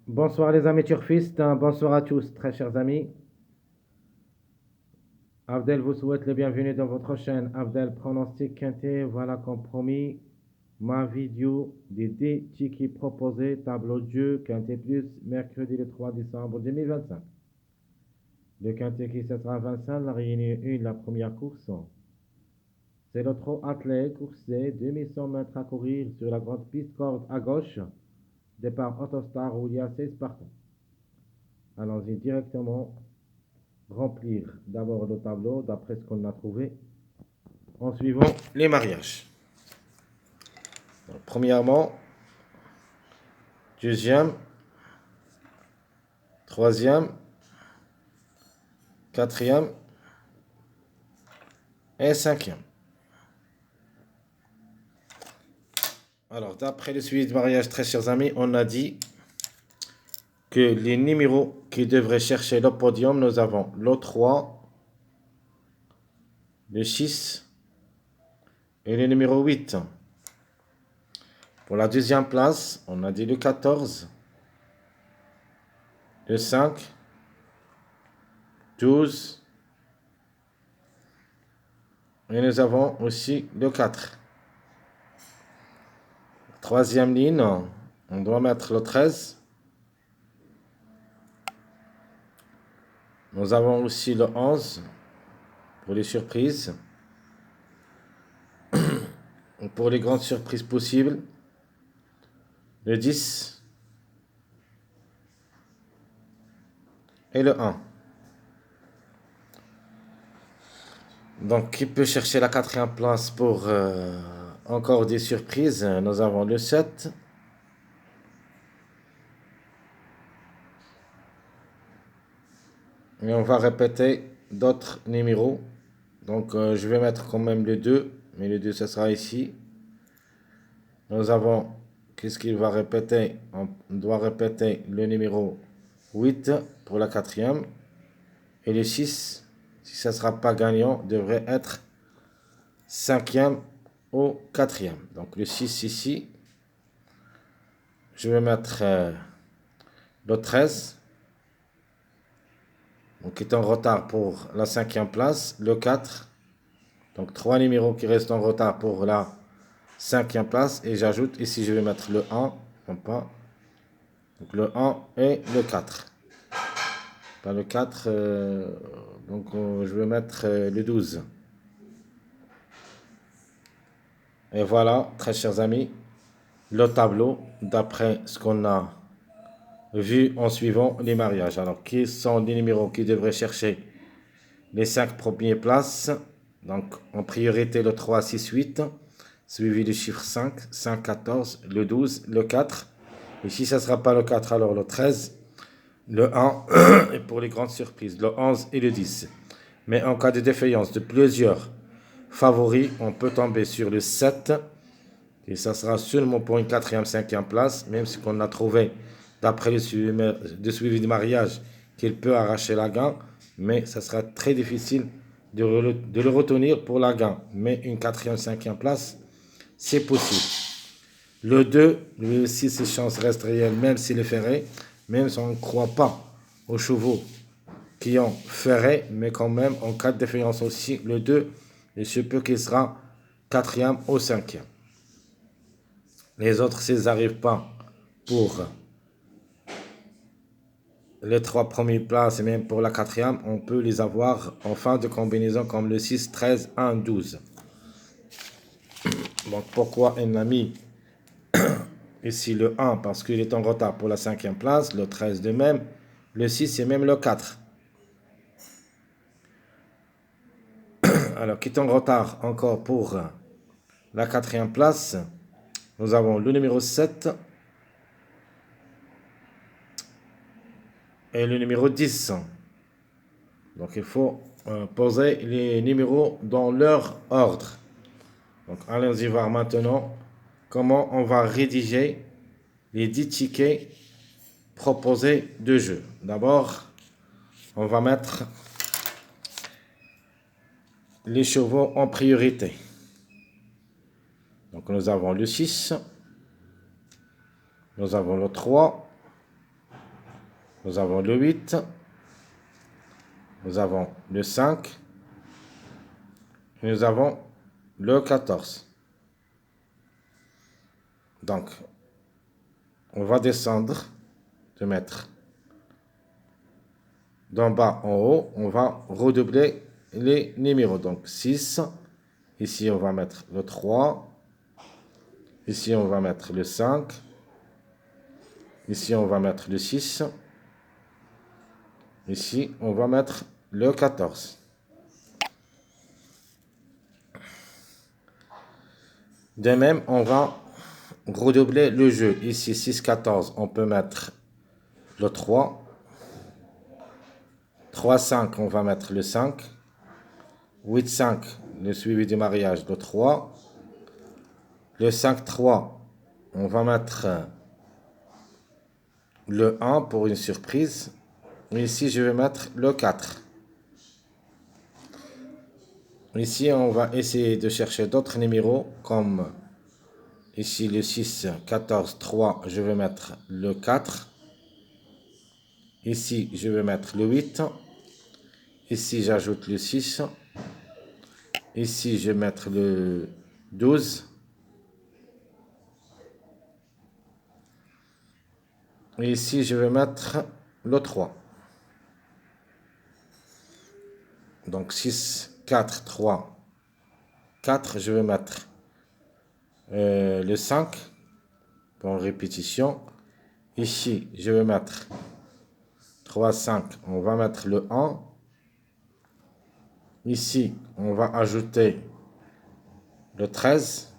Bonsoir les amis turfistes, bonsoir à tous, très chers amis. Abdel vous souhaite le bienvenu dans votre chaîne Abdel Pronostic Quintet. Voilà comme promis, ma vidéo des 10 tickets proposés, tableau de jeu Quintet Plus, mercredi le 3 décembre 2025. Le Quintet qui sera à Vincennes, la réunion 1, la première course. C'est le trot attelé, coursé, 2100 mètres à courir sur la grande piste corde à gauche. Départ Autostar où il y a 16 partants. Allons-y directement remplir d'abord le tableau d'après ce qu'on a trouvé en suivant les mariages. Donc, premièrement, deuxième, troisième, quatrième et cinquième. Alors, d'après le suivi de mariage, très chers amis, on a dit que les numéros qui devraient chercher le podium, nous avons le 3, le 6 et le numéro 8. Pour la deuxième place, on a dit le 14, le 5, 12 et nous avons aussi le 4. Troisième ligne, on doit mettre le 13. Nous avons aussi le 11 pour les surprises. Pour les grandes surprises possibles, le 10 et le 1. Donc, qui peut chercher la quatrième place pour encore des surprises? Nous avons le 7. Et on va répéter d'autres numéros. Donc, je vais mettre quand même le 2. Mais le 2, ce sera ici. Nous avons, qu'est-ce qu'il va répéter? On doit répéter le numéro 8 pour la quatrième. Et le 6, si ça ne sera pas gagnant, devrait être cinquième ou quatrième. Donc le 6 ici. Je vais mettre le 13. Donc qui est en retard pour la cinquième place. Le 4. Donc 3 numéros qui restent en retard pour la cinquième place. Et j'ajoute ici, je vais mettre le 1. Non pas. Donc le 1 et le 4. Pas le 4. Donc je vais mettre le 12. Et voilà, très chers amis, le tableau d'après ce qu'on a vu en suivant les mariages. Alors, qui sont les numéros qui devraient chercher les 5 premières places? Donc, en priorité, le 3, 6, 8, suivi du chiffre 5, 5, 14, le 12, le 4. Et si ça ne sera pas le 4, alors le 13, le 1, et pour les grandes surprises, le 11 et le 10. Mais en cas de défaillance de plusieurs favoris, on peut tomber sur le 7. Et ça sera seulement pour une quatrième, cinquième place, même si on a trouvé, d'après le suivi du mariage, qu'il peut arracher la gain, mais ça sera très difficile de le retenir pour la gain. Mais une quatrième, cinquième place, c'est possible. Le 2, lui aussi, ses chances restent réelles, même s'il est ferré, même si on ne croit pas aux chevaux qui ont ferré, mais quand même, en cas de défaillance aussi, le 2, il se peut qu'il sera quatrième ou cinquième. Les autres, s'ils n'arrivent pas pour les 3 premières places et même pour la quatrième, on peut les avoir en fin de combinaison comme le 6, 13, 1, 12. Donc pourquoi on a mis ici le 1? Parce qu'il est en retard pour la cinquième place, le 13 de même, le 6 et même le 4. Alors qui est en retard encore pour la quatrième place, nous avons le numéro 7 et le numéro 10. Donc il faut poser les numéros dans leur ordre. Donc allons-y voir maintenant comment on va rédiger les 10 tickets proposés de jeu. D'abord, on va mettre les chevaux en priorité. Donc nous avons le 6, nous avons le 3, Nous avons le 8. Nous avons le 5. Et nous avons le 14. Donc, on va descendre de mettre d'en bas en haut. On va redoubler les numéros. Donc, 6. Ici, on va mettre le 3. Ici, on va mettre le 5. Ici, on va mettre le 6. Ici, on va mettre le 14. De même, on va redoubler le jeu. Ici, 6, 14, on peut mettre le 3. 3, 5, on va mettre le 5. 8, 5, le suivi du mariage, le 3. Le 5, 3, on va mettre le 1 pour une surprise. Et ici, je vais mettre le 4. Ici, on va essayer de chercher d'autres numéros, comme ici le 6, 14, 3, je vais mettre le 4. Ici, je vais mettre le 8. Ici, j'ajoute le 6. Ici, je vais mettre le 12. Et ici, je vais mettre le 3. Donc, 6, 4, 3, 4. Je vais mettre le 5 pour répétition. Ici, je vais mettre 3, 5. On va mettre le 1. Ici, on va ajouter le 13.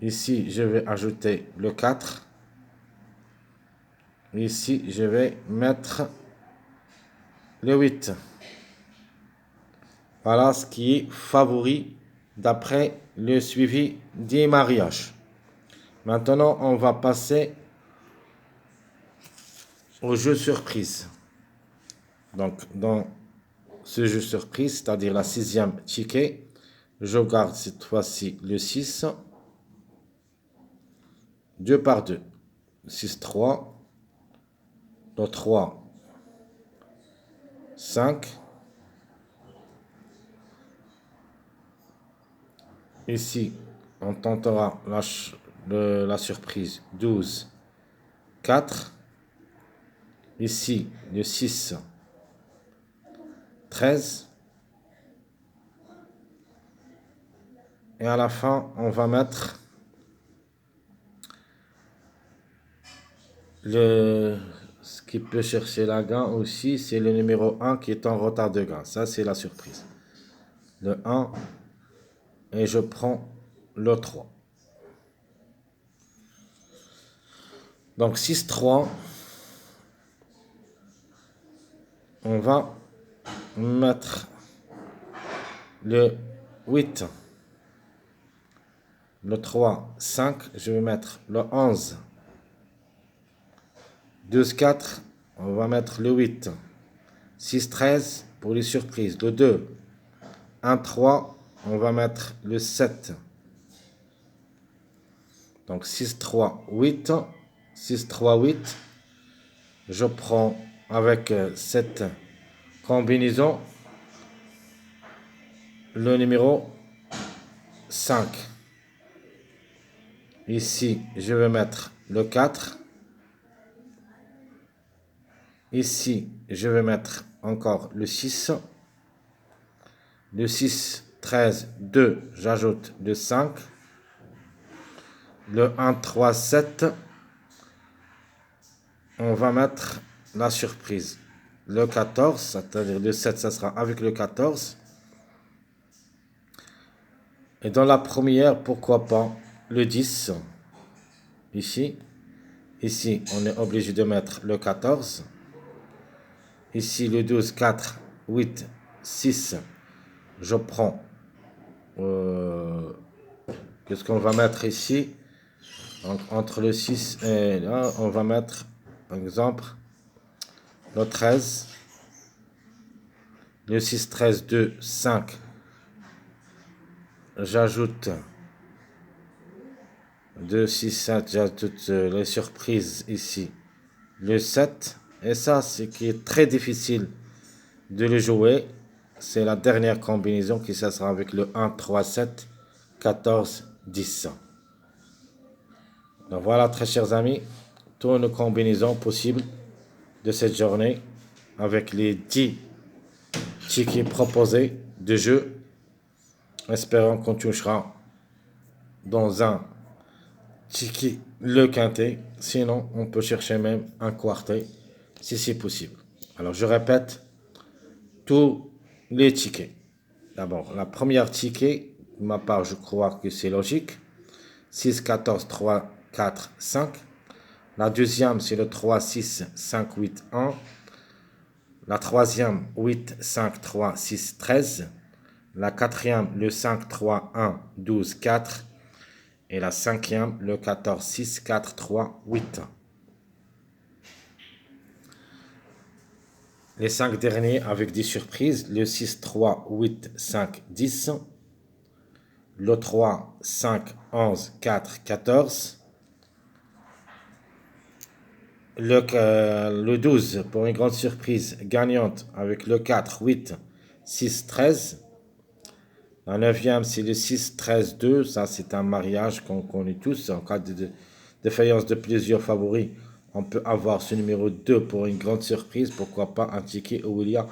Ici, je vais ajouter le 4. Ici, je vais mettre le 8. Voilà ce qui est favori d'après le suivi des mariages. Maintenant, on va passer au jeu surprise. Donc, dans ce jeu surprise, c'est-à-dire la 6e ticket, je garde cette fois-ci le 6. 2 par 2. 6, 3. Le 3, 5. Ici, on tentera la surprise 12, 4. Ici, le 6, 13. Et à la fin, on va mettre ce qui peut chercher la gain aussi, c'est le numéro 1 qui est en retard de gain. Ça, c'est la surprise. Le 1, et je prends le 3. Donc 6, 3. On va mettre le 8. Le 3, 5. Je vais mettre le 11. 12, 4. On va mettre le 8. 6, 13 pour les surprises. Le 2, 1, 3. On va mettre le 7. Donc 6, 3, 8. 6, 3, 8. Je prends avec cette combinaison le numéro 5. Ici, je vais mettre le 4. Ici, je vais mettre encore le 6. Le 6, 13, 2, j'ajoute le 5. Le 1, 3, 7. On va mettre la surprise. Le 14, c'est-à-dire le 7, ça sera avec le 14. Et dans la première, pourquoi pas le 10. Ici. Ici, on est obligé de mettre le 14. Ici, le 12, 4, 8, 6. Je prends. Qu'est-ce qu'on va mettre ici? Donc, entre le 6 et là, on va mettre, par exemple, le 13. Le 6, 13, 2, 5. J'ajoute 2, 6, 7. J'ajoute les surprises ici. le 7. Et ça, c'est qui est très difficile de le jouer. C'est la dernière combinaison qui ça sera avec le 1, 3, 7, 14, 10. Donc voilà, très chers amis, toutes les combinaisons possibles de cette journée avec les 10 tickets proposés de jeu. Espérons qu'on touchera dans un ticket le quintet. Sinon, on peut chercher même un quartet si c'est possible. Alors, je répète tous les tickets. D'abord, la première ticket, de ma part, je crois que c'est logique. 6, 14, 3, 4, 5. La deuxième, c'est le 3, 6, 5, 8, 1. La troisième, 8, 5, 3, 6, 13. La quatrième, le 5, 3, 1, 12, 4. Et la cinquième, le 14, 6, 4, 3, 8. Les 5 derniers avec des surprises, le 6, 3, 8, 5, 10. Le 3, 5, 11, 4, 14. Le 12, pour une grande surprise, gagnante avec le 4, 8, 6, 13. La neuvième, c'est le 6, 13, 2. Ça, c'est un mariage qu'on connaît tous. En cas de défaillance de plusieurs favoris, on peut avoir ce numéro 2 pour une grande surprise. Pourquoi pas un ticket où il y a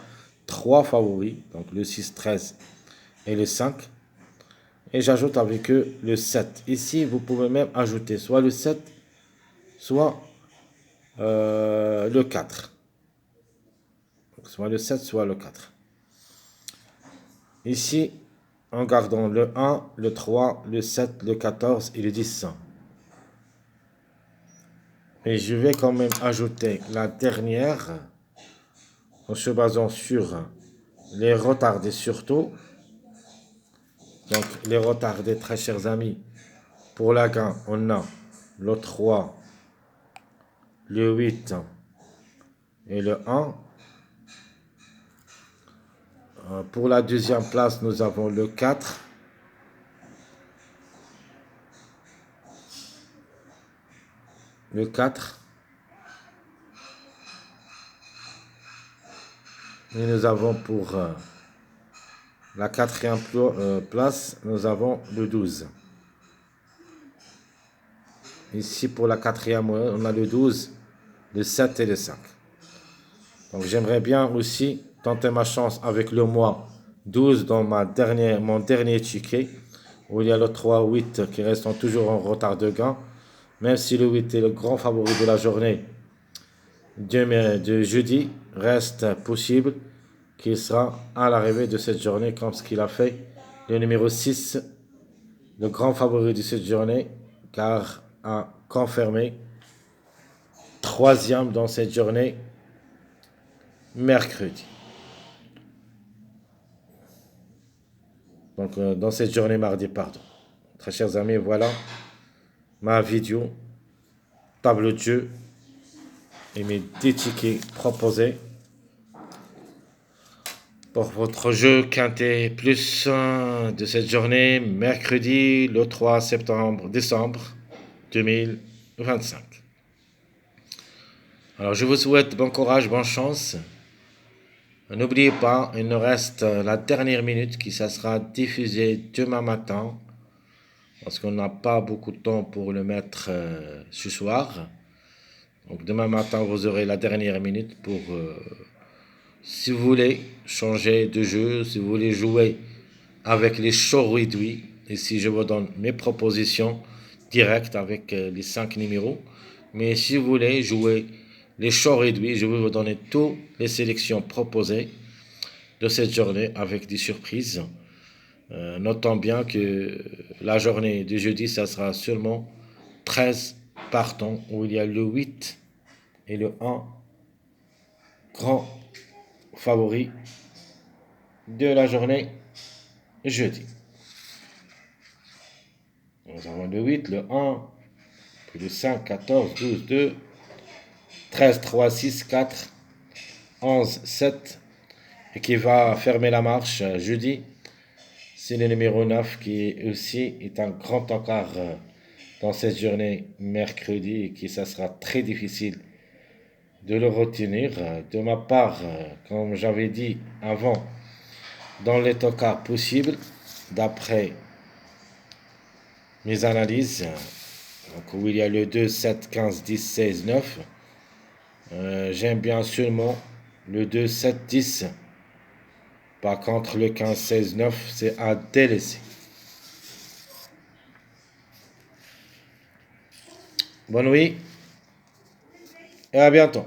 3 favoris. Donc le 6, 13 et le 5. Et j'ajoute avec eux le 7. Ici, vous pouvez même ajouter soit le 7, soit le 4. Donc, soit le 7, soit le 4. Ici, en gardant le 1, le 3, le 7, le 14 et le 10. Et je vais quand même ajouter la dernière en se basant sur les retardés surtout. Donc les retardés, très chers amis, pour la gain, on a le 3, le 8 et le 1. Pour la deuxième place, nous avons le 4, le 4. Et nous avons pour la quatrième place, nous avons le 12. Ici, pour la quatrième, on a le 12, le 7 et le 5. Donc, j'aimerais bien aussi tenter ma chance avec le mois 12 dans mon dernier ticket, où il y a le 3, 8 qui restent toujours en retard de gain. Même si le 8 est le grand favori de la journée de jeudi, reste possible qu'il sera à l'arrivée de cette journée, comme ce qu'il a fait le numéro 6, le grand favori de cette journée, car a confirmé troisième dans cette journée mercredi. Donc dans cette journée mardi, pardon. Très chers amis, voilà ma vidéo, tableau de jeu et mes 10 tickets proposés pour votre jeu quintet plus de cette journée mercredi le 3 décembre 2025. Alors je vous souhaite bon courage, bonne chance. N'oubliez pas, il nous reste la dernière minute qui ça sera diffusée demain matin parce qu'on n'a pas beaucoup de temps pour le mettre ce soir. Donc demain matin, vous aurez la dernière minute pour, si vous voulez changer de jeu, si vous voulez jouer avec les shows réduits. Ici, je vous donne mes propositions directes avec les 5 numéros. Mais si vous voulez jouer les shows réduits, je vais vous donner toutes les sélections proposées de cette journée avec des surprises. Notons bien que la journée du jeudi, ça sera seulement 13 partants où il y a le 8 et le 1 grand favori de la journée jeudi. Nous avons le 8, le 1, puis le 5, 14, 12, 2, 13, 3, 6, 4, 11, 7, et qui va fermer la marche jeudi. C'est le numéro 9 qui aussi est un grand encart dans cette journée mercredi et qui ça sera très difficile de le retenir. De ma part, comme j'avais dit avant, dans les cas possibles, d'après mes analyses, donc où il y a le 2, 7, 15, 10, 16, 9, j'aime bien seulement le 2, 7, 10. Par contre, le 15, 16, 9, c'est à délaisser. Bonne nuit et à bientôt.